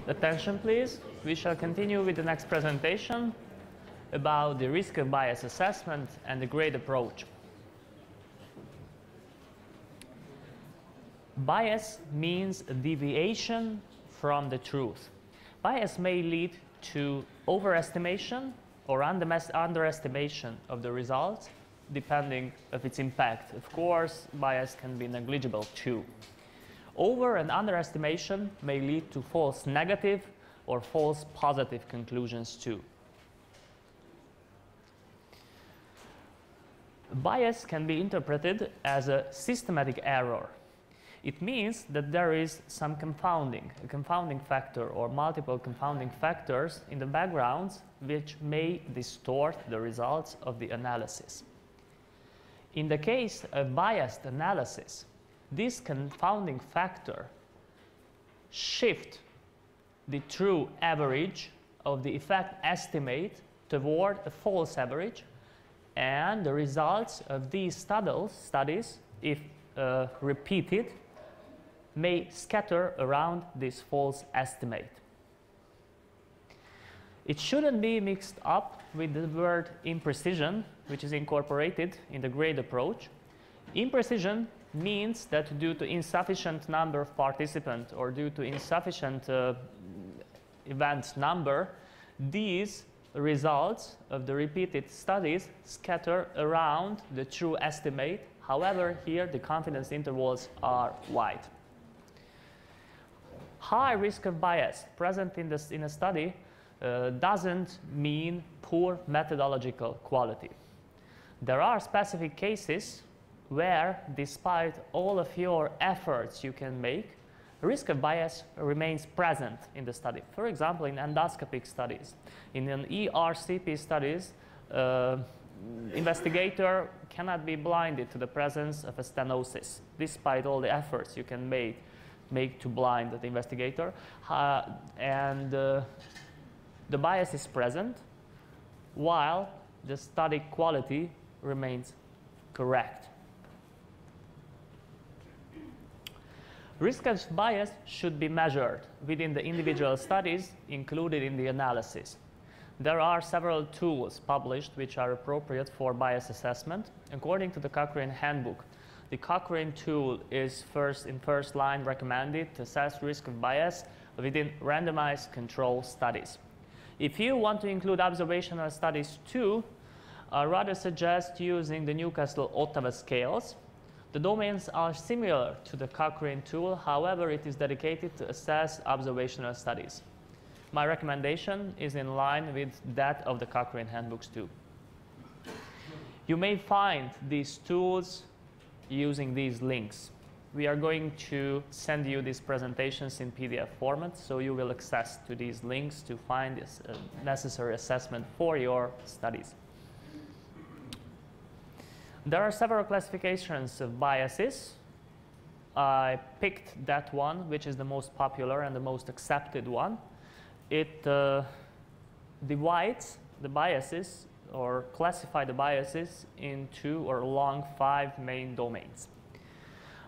Attention please, we shall continue with the next presentation about the risk of bias assessment and the grade approach. Bias means a deviation from the truth. Bias may lead to overestimation or underestimation of the results, depending on its impact. Of course, bias can be negligible too. Over and underestimation may lead to false negative or false positive conclusions too. Bias can be interpreted as a systematic error. It means that there is some a confounding factor or multiple confounding factors in the background which may distort the results of the analysis. In the case of biased analysis, this confounding factor shifts the true average of the effect estimate toward a false average, and the results of these studies, if repeated, may scatter around this false estimate. It shouldn't be mixed up with the word imprecision, which is incorporated in the grade approach. Imprecision means that due to insufficient number of participants or due to insufficient event number, these results of the repeated studies scatter around the true estimate. However, here the confidence intervals are wide. High risk of bias present in a study doesn't mean poor methodological quality. There are specific cases where, despite all of your efforts you can make, risk of bias remains present in the study. For example, in endoscopic studies. In an ERCP studies, investigator cannot be blinded to the presence of a stenosis, despite all the efforts you can make to blind the investigator. The bias is present, while the study quality remains correct. Risk of bias should be measured within the individual studies included in the analysis. There are several tools published which are appropriate for bias assessment. According to the Cochrane Handbook, the Cochrane tool is first line recommended to assess risk of bias within randomized control studies. If you want to include observational studies too, I rather suggest using the Newcastle-Ottawa scales. The domains are similar to the Cochrane tool, however, it is dedicated to assess observational studies. My recommendation is in line with that of the Cochrane handbooks too. You may find these tools using these links. We are going to send you these presentations in PDF format, so you will access to these links to find this necessary assessment for your studies. There are several classifications of biases. I picked that one, which is the most popular and the most accepted one. It divides the biases or classify the biases into or along 5 main domains.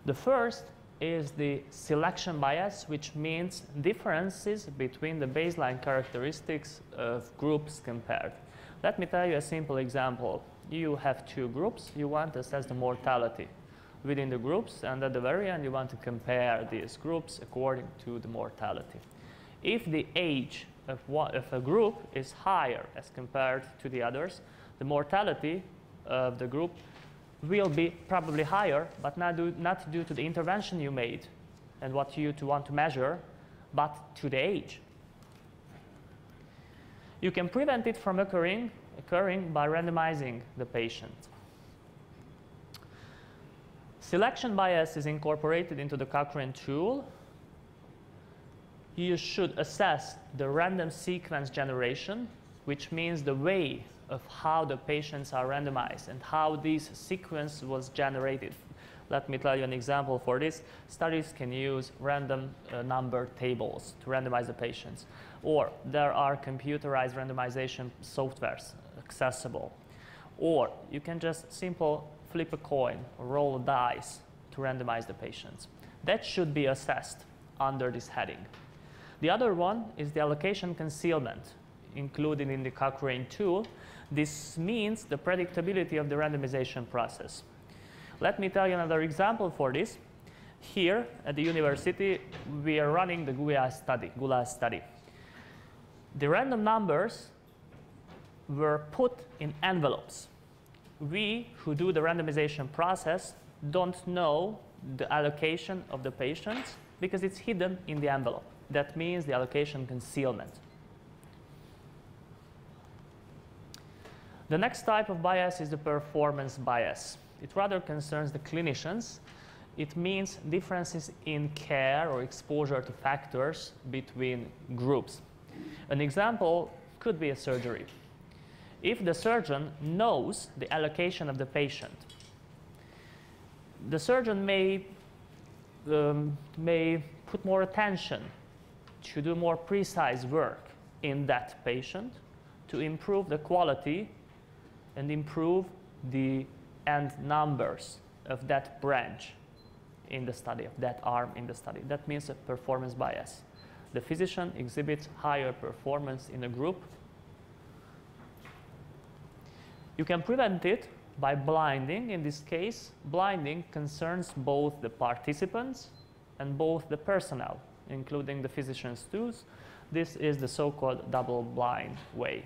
The first is the selection bias, which means differences between the baseline characteristics of groups compared. Let me tell you a simple example. You have 2 groups. You want to assess the mortality within the groups, and at the very end you want to compare these groups according to the mortality. If the age of a group is higher as compared to the others, the mortality of the group will be probably higher, but not due to the intervention you made and what you want to measure, but to the age. You can prevent it from occurring by randomizing the patient. Selection bias is incorporated into the Cochrane tool. You should assess the random sequence generation, which means the way of how the patients are randomized and how this sequence was generated. Let me tell you an example for this. Studies can use random number tables to randomize the patients. Or there are computerized randomization softwares accessible. Or you can just flip a coin or roll a dice to randomize the patients. That should be assessed under this heading. The other one is the allocation concealment included in the Cochrane tool. This means the predictability of the randomization process. Let me tell you another example for this. Here at the university, we are running the GULAS study. The random numbers were put in envelopes. We who do the randomization process don't know the allocation of the patients because it's hidden in the envelope. That means the allocation concealment. The next type of bias is the performance bias. It rather concerns the clinicians. It means differences in care or exposure to factors between groups. An example could be a surgery. If the surgeon knows the allocation of the patient, the surgeon may put more attention to do more precise work in that patient to improve the quality and improve the end numbers of that branch in the study, of that arm in the study. That means a performance bias. The physician exhibits higher performance in a group. You can prevent it by blinding. In this case, blinding concerns both the participants and both the personnel, including the physicians too. This is the so-called double-blind way.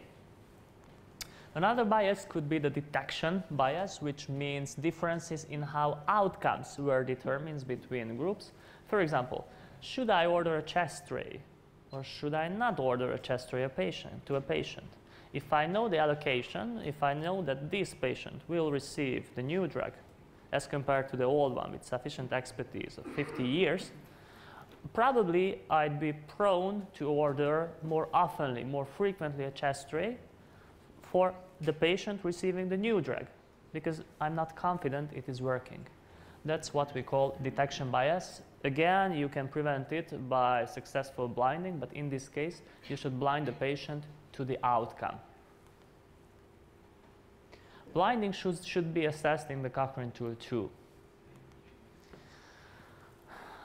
Another bias could be the detection bias, which means differences in how outcomes were determined between groups. For example, should I order a chest ray or should I not order a chest ray to a patient? If I know the allocation, if I know that this patient will receive the new drug as compared to the old one with sufficient expertise of 50 years, probably I'd be prone to order more oftenly, more frequently a chest ray for the patient receiving the new drug because I'm not confident it is working. That's what we call detection bias. Again, you can prevent it by successful blinding, but in this case, you should blind the patient to the outcome. Blinding should be assessed in the Cochrane tool too.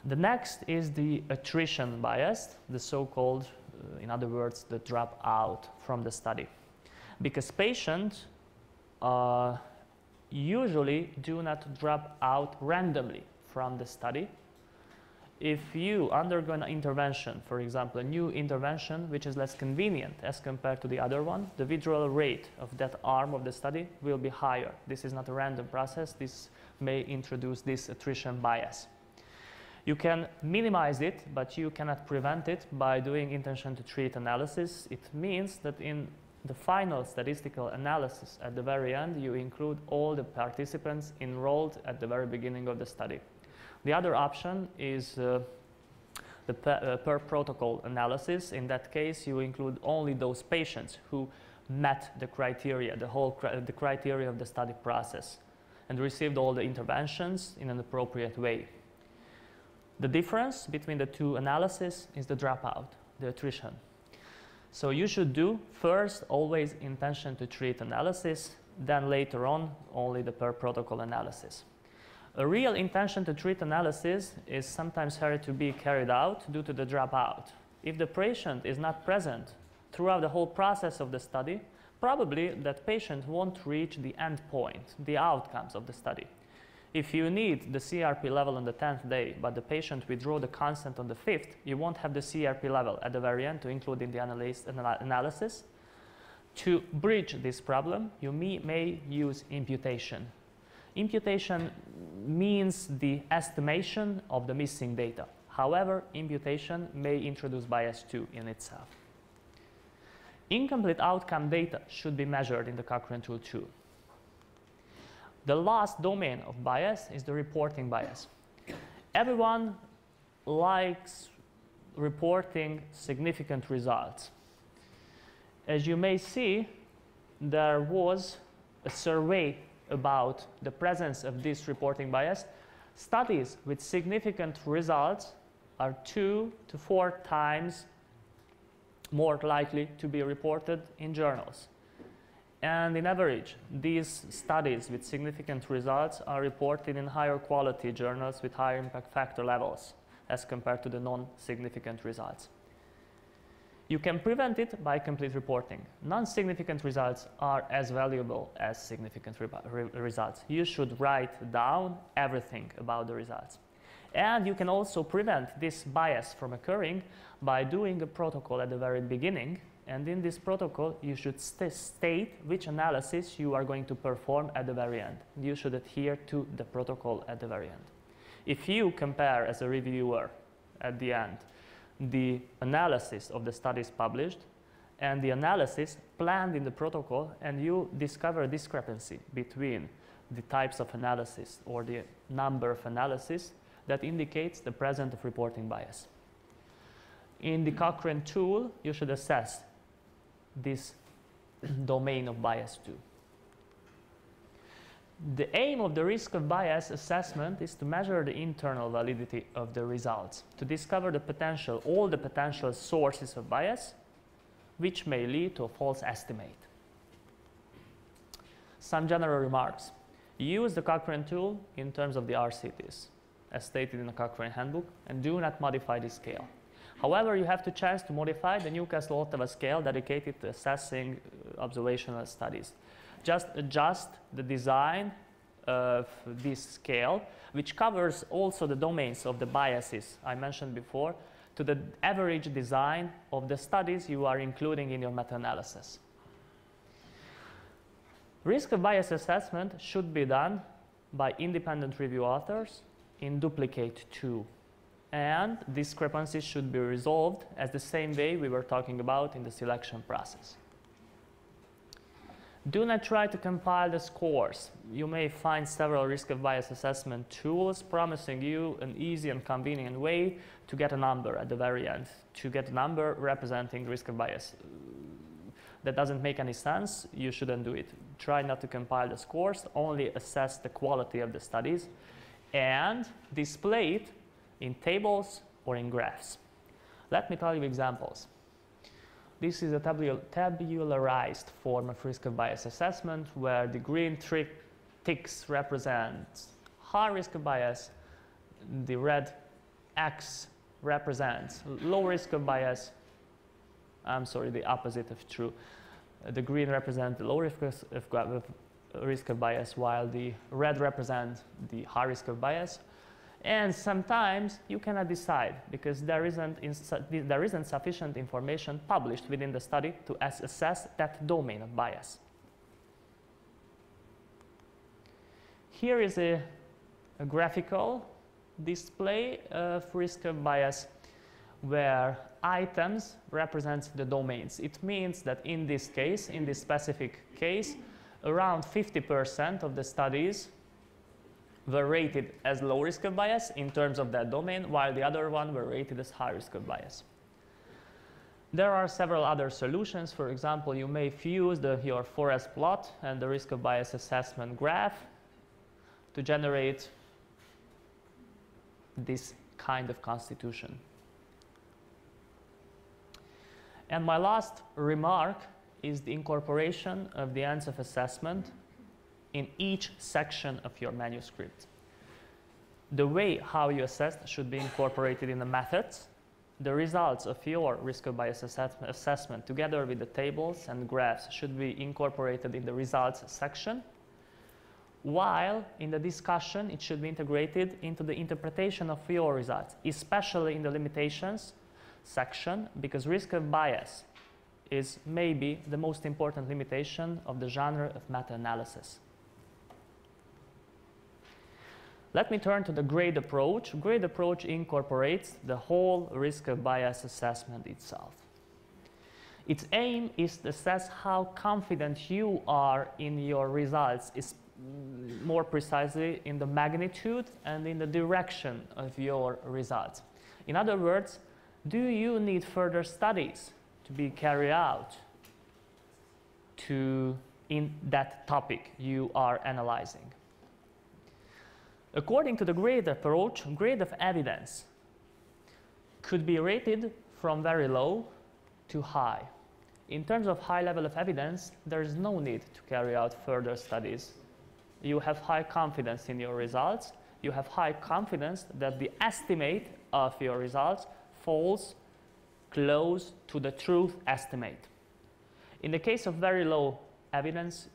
The next is the attrition bias, the so-called, in other words, the dropout from the study. Because patients usually do not drop out randomly from the study. If you undergo an intervention, for example, a new intervention which is less convenient as compared to the other one, the withdrawal rate of that arm of the study will be higher. This is not a random process. This may introduce this attrition bias. You can minimize it, but you cannot prevent it by doing intention to treat analysis. It means that in the final statistical analysis at the very end, you include all the participants enrolled at the very beginning of the study. The other option is the per protocol analysis. In that case, you include only those patients who met the criteria, the criteria of the study process and received all the interventions in an appropriate way. The difference between the two analyses is the dropout, the attrition. So you should do first always intention to treat analysis, then later on only the per protocol analysis. A real intention to treat analysis is sometimes hard to be carried out due to the dropout. If the patient is not present throughout the whole process of the study, probably that patient won't reach the end point, the outcomes of the study. If you need the CRP level on the 10th day, but the patient withdraw the consent on the 5th, you won't have the CRP level at the very end to include in the analysis. To bridge this problem, you may use imputation. Imputation means the estimation of the missing data. However, imputation may introduce bias too in itself. Incomplete outcome data should be measured in the Cochrane tool too. The last domain of bias is the reporting bias. Everyone likes reporting significant results. As you may see, there was a survey about the presence of this reporting bias. Studies with significant results are 2 to 4 times more likely to be reported in journals. And in average, these studies with significant results are reported in higher quality journals with higher impact factor levels as compared to the non-significant results. You can prevent it by complete reporting. Non-significant results are as valuable as significant results. You should write down everything about the results. And you can also prevent this bias from occurring by doing a protocol at the very beginning. And in this protocol, you should state which analysis you are going to perform at the very end. You should adhere to the protocol at the very end. If you compare as a reviewer at the end the analysis of the studies published and the analysis planned in the protocol, and you discover a discrepancy between the types of analysis or the number of analysis, that indicates the presence of reporting bias. In the Cochrane tool, you should assess this domain of bias too. The aim of the risk of bias assessment is to measure the internal validity of the results, to discover all the potential sources of bias, which may lead to a false estimate. Some general remarks. Use the Cochrane tool in terms of the RCTs, as stated in the Cochrane handbook, and do not modify the scale. However, you have the chance to modify the Newcastle-Ottawa scale dedicated to assessing observational studies. Just adjust the design of this scale, which covers also the domains of the biases I mentioned before, to the average design of the studies you are including in your meta-analysis. Risk of bias assessment should be done by independent review authors in duplicate 2. And discrepancies should be resolved as the same way we were talking about in the selection process. Do not try to compile the scores. You may find several risk of bias assessment tools promising you an easy and convenient way to get a number at the very end, to get a number representing risk of bias. That doesn't make any sense. You shouldn't do it. Try not to compile the scores, only assess the quality of the studies and display it in tables or in graphs. Let me tell you examples. This is a tabularized form of risk of bias assessment where the green ticks represent high risk of bias, the red X represents low risk of bias. I'm sorry, the opposite of true. The green represents the low risk of bias, while the red represents the high risk of bias. And sometimes you cannot decide because there isn't sufficient information published within the study to assess that domain of bias. Here is a graphical display of risk of bias where items represent the domains. It means that in this case, in this specific case, around 50% of the studies were rated as low risk of bias in terms of that domain, while the other one were rated as high risk of bias. There are several other solutions. For example, you may fuse your forest plot and the risk of bias assessment graph to generate this kind of constitution. And my last remark is the incorporation of the ends of assessment in each section of your manuscript. The way how you assess should be incorporated in the methods. The results of your risk of bias assessment together with the tables and graphs should be incorporated in the results section, while in the discussion it should be integrated into the interpretation of your results, especially in the limitations section, because risk of bias is maybe the most important limitation of the genre of meta-analysis. Let me turn to the grade approach. Grade approach incorporates the whole risk of bias assessment itself. Its aim is to assess how confident you are in your results, is more precisely in the magnitude and in the direction of your results. In other words, do you need further studies to be carried out in that topic you are analyzing? According to the grade approach, grade of evidence could be rated from very low to high. In terms of high level of evidence, there is no need to carry out further studies. You have high confidence in your results. You have high confidence that the estimate of your results falls close to the truth estimate. In the case of very low evidence,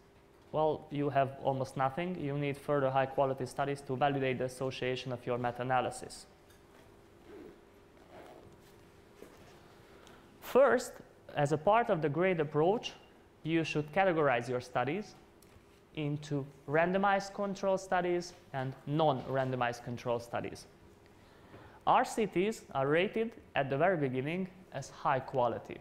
well, you have almost nothing. You need further high-quality studies to validate the association of your meta-analysis. First, as a part of the grade approach, you should categorize your studies into randomized control studies and non-randomized control studies. RCTs are rated at the very beginning as high quality,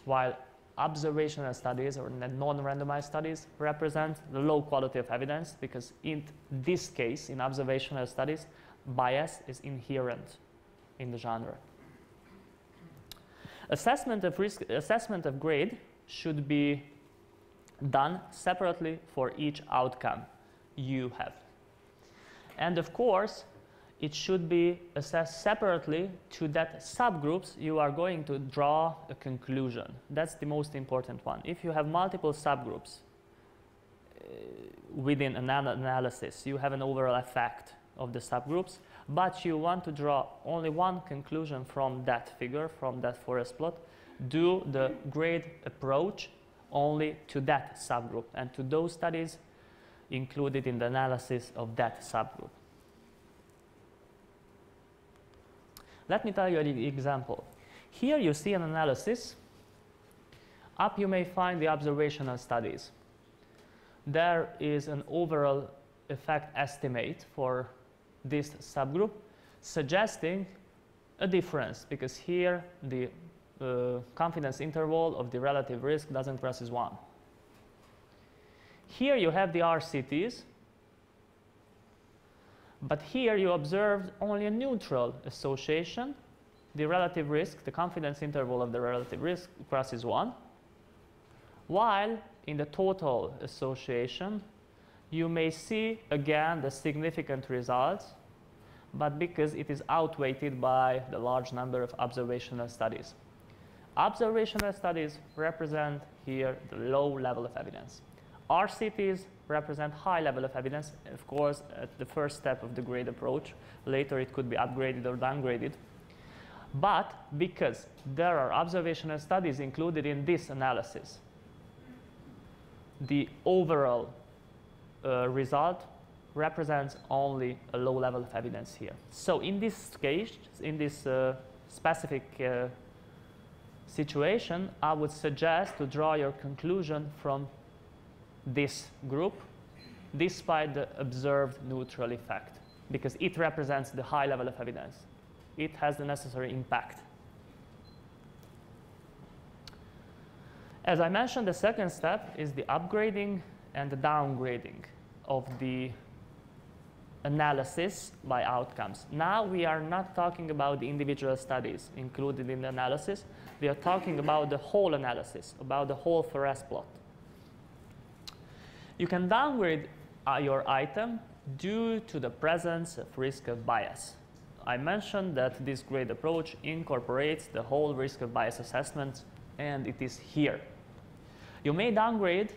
while observational studies or non-randomized studies represent the low quality of evidence, because in this case, in observational studies, bias is inherent in the genre. Assessment of grade should be done separately for each outcome you have. And of course, it should be assessed separately to that subgroups you are going to draw a conclusion. That's the most important one. If you have multiple subgroups within an analysis, you have an overall effect of the subgroups, but you want to draw only one conclusion from that figure, from that forest plot, do the grade approach only to that subgroup and to those studies included in the analysis of that subgroup. Let me tell you an example. Here you see an analysis. Up you may find the observational studies. There is an overall effect estimate for this subgroup, suggesting a difference, because here the confidence interval of the relative risk doesn't cross 1. Here you have the RCTs, but here you observed only a neutral association. The relative risk, the confidence interval of the relative risk crosses 1, while in the total association you may see again the significant results, but because it is outweighed by the large number of observational studies. Observational studies represent here the low level of evidence. RCTs represent high level of evidence, of course, at the first step of the grade approach. Later it could be upgraded or downgraded. But because there are observational studies included in this analysis, the overall result represents only a low level of evidence here. So in this case, in this specific situation, I would suggest to draw your conclusion from this group, despite the observed neutral effect, because it represents the high level of evidence. It has the necessary impact. As I mentioned, the second step is the upgrading and the downgrading of the analysis by outcomes. Now we are not talking about the individual studies included in the analysis. We are talking about the whole analysis, about the whole forest plot. You can downgrade your item due to the presence of risk of bias. I mentioned that this grade approach incorporates the whole risk of bias assessment, and it is here. You may downgrade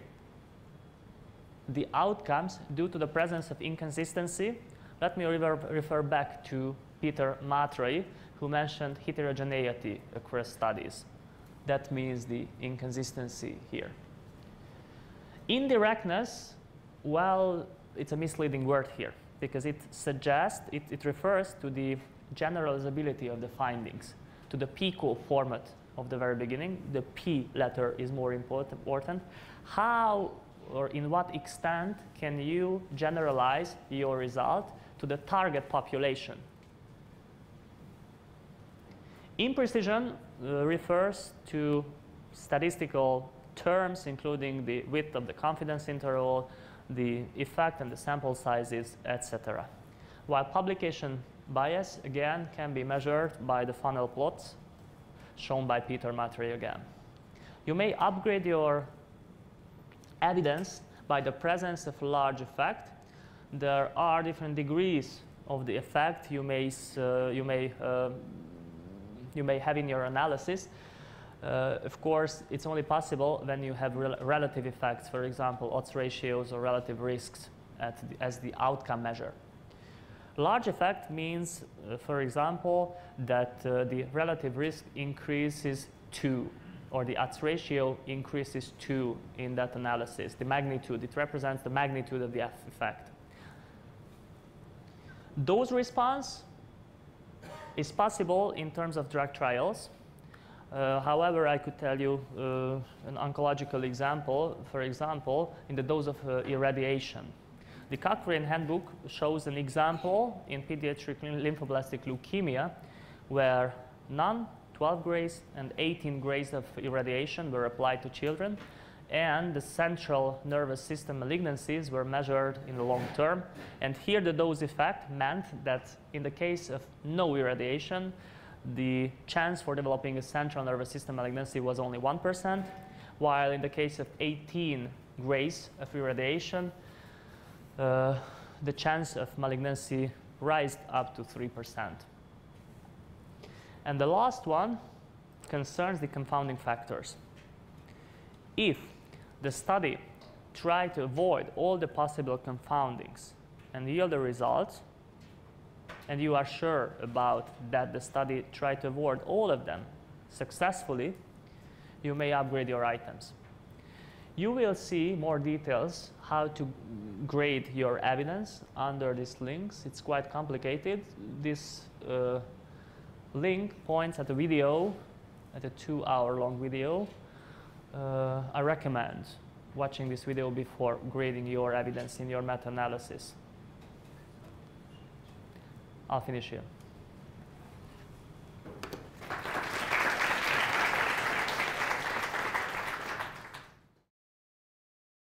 the outcomes due to the presence of inconsistency. Let me refer back to Peter Matray, who mentioned heterogeneity across studies. That means the inconsistency here. Indirectness, well, it's a misleading word here, because it suggests, it refers to the generalizability of the findings, to the PICO format of the very beginning. The P letter is more important. How or in what extent can you generalize your result to the target population? Imprecision refers to statistical terms, including the width of the confidence interval, the effect and the sample sizes, etc. While publication bias, again, can be measured by the funnel plots shown by Peter Matray again. You may upgrade your evidence by the presence of a large effect. There are different degrees of the effect you may have in your analysis. Of course, it's only possible when you have relative effects, for example, odds ratios or relative risks as the outcome measure. Large effect means, for example, that the relative risk increases 2, or the odds ratio increases 2 in that analysis. The magnitude, it represents the magnitude of the effect. Dose response is possible in terms of drug trials. However, I could tell you an oncological example, for example, in the dose of irradiation. The Cochrane handbook shows an example in pediatric lymphoblastic leukemia where none, 12 grays and 18 grays of irradiation were applied to children, and the central nervous system malignancies were measured in the long term. And here the dose effect meant that in the case of no irradiation, the chance for developing a central nervous system malignancy was only 1%, while in the case of 18 grays of irradiation, the chance of malignancy rised up to 3%. And the last one concerns the confounding factors. If the study tried to avoid all the possible confoundings and yield the results, and you are sure about that the study tried to avoid all of them successfully, you may upgrade your items. You will see more details how to grade your evidence under these links. It's quite complicated. This link points at a video, at a 2-hour-long video. I recommend watching this video before grading your evidence in your meta-analysis. I'll finish here.